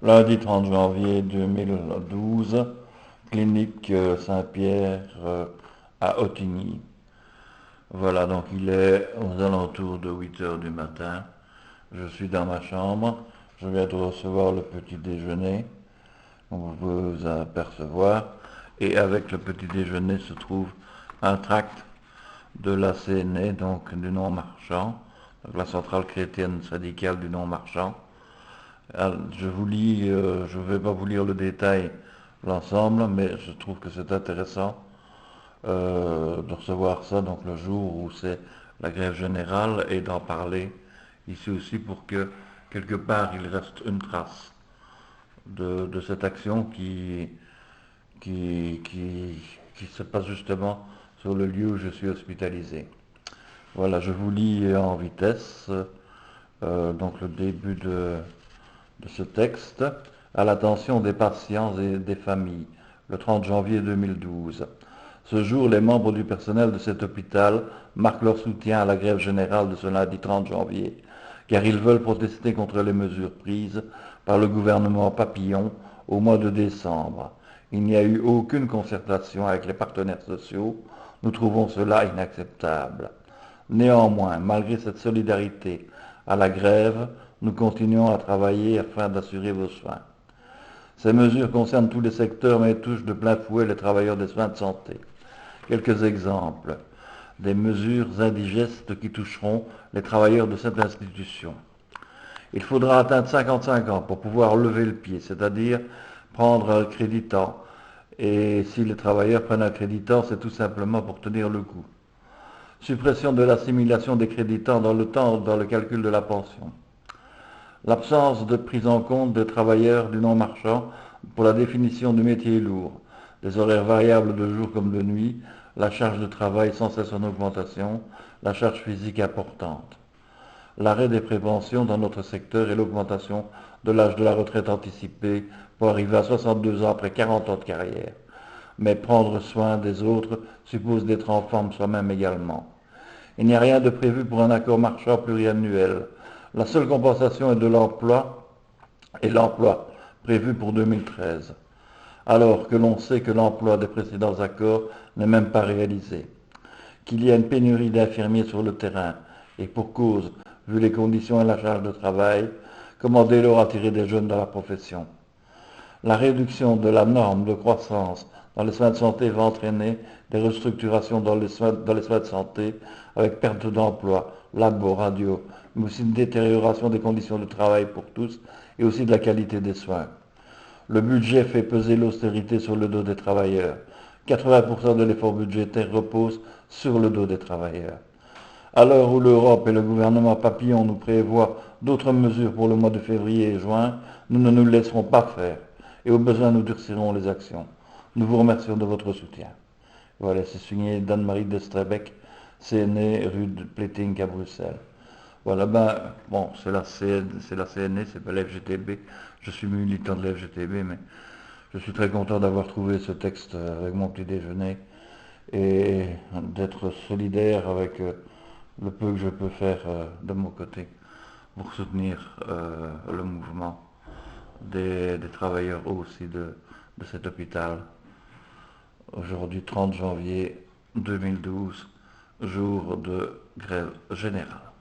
Lundi 30 janvier 2012, clinique Saint-Pierre à Ottigny. Voilà, donc il est aux alentours de 8 heures du matin. Je suis dans ma chambre. Je viens de recevoir le petit déjeuner, comme vous pouvez vous apercevoir. Et avec le petit déjeuner se trouve un tract de la CNE, donc du non-marchand, la centrale chrétienne syndicale du non-marchand. Je vous lis, je ne vais pas vous lire le détail, l'ensemble, mais je trouve que c'est intéressant de recevoir ça, donc le jour où c'est la grève générale, et d'en parler ici aussi pour que quelque part il reste une trace de cette action qui, qui, qui se passe justement sur le lieu où je suis hospitalisé. Voilà, je vous lis en vitesse, donc le début de ce texte, à l'attention des patients et des familles, le 30 janvier 2012. Ce jour, les membres du personnel de cet hôpital marquent leur soutien à la grève générale de ce lundi 30 janvier, car ils veulent protester contre les mesures prises par le gouvernement Papillon au mois de décembre. Il n'y a eu aucune concertation avec les partenaires sociaux. Nous trouvons cela inacceptable. Néanmoins, malgré cette solidarité à la grève, nous continuons à travailler afin d'assurer vos soins. Ces mesures concernent tous les secteurs mais touchent de plein fouet les travailleurs des soins de santé. Quelques exemples des mesures indigestes qui toucheront les travailleurs de cette institution. Il faudra atteindre 55 ans pour pouvoir lever le pied, c'est-à-dire prendre un créditant. Et si les travailleurs prennent un créditant, c'est tout simplement pour tenir le coup. Suppression de l'assimilation des créditants dans le temps dans le calcul de la pension. L'absence de prise en compte des travailleurs du non-marchand pour la définition du métier lourd. Des horaires variables de jour comme de nuit, la charge de travail sans cesse en augmentation, la charge physique importante. L'arrêt des préventions dans notre secteur et l'augmentation de l'âge de la retraite anticipée pour arriver à 62 ans après 40 ans de carrière. Mais prendre soin des autres suppose d'être en forme soi-même également. Il n'y a rien de prévu pour un accord marchand pluriannuel. La seule compensation est de l'emploi et l'emploi prévu pour 2013, alors que l'on sait que l'emploi des précédents accords n'est même pas réalisé, qu'il y a une pénurie d'infirmiers sur le terrain, et pour cause, vu les conditions et la charge de travail, comment dès lors attirer des jeunes dans la profession? La réduction de la norme de croissance dans les soins de santé va entraîner des restructurations dans les soins de santé avec perte d'emploi, labo, radio, mais aussi une détérioration des conditions de travail pour tous et aussi de la qualité des soins. Le budget fait peser l'austérité sur le dos des travailleurs. 80% de l'effort budgétaire repose sur le dos des travailleurs. À l'heure où l'Europe et le gouvernement Papillon nous prévoient d'autres mesures pour le mois de février et juin, nous ne nous laisserons pas faire et au besoin nous durcirons les actions. Nous vous remercions de votre soutien. Voilà, c'est signé d'Anne-Marie Destrebec, CNE, rue de Pléting à Bruxelles. Voilà, ben, bon, c'est la CNE, c'est pas la FGTB. Je suis militant de la FGTB, mais je suis très content d'avoir trouvé ce texte avec mon petit déjeuner et d'être solidaire avec le peu que je peux faire de mon côté pour soutenir le mouvement des travailleurs aussi de cet hôpital. Aujourd'hui 30 janvier 2012, jour de grève générale.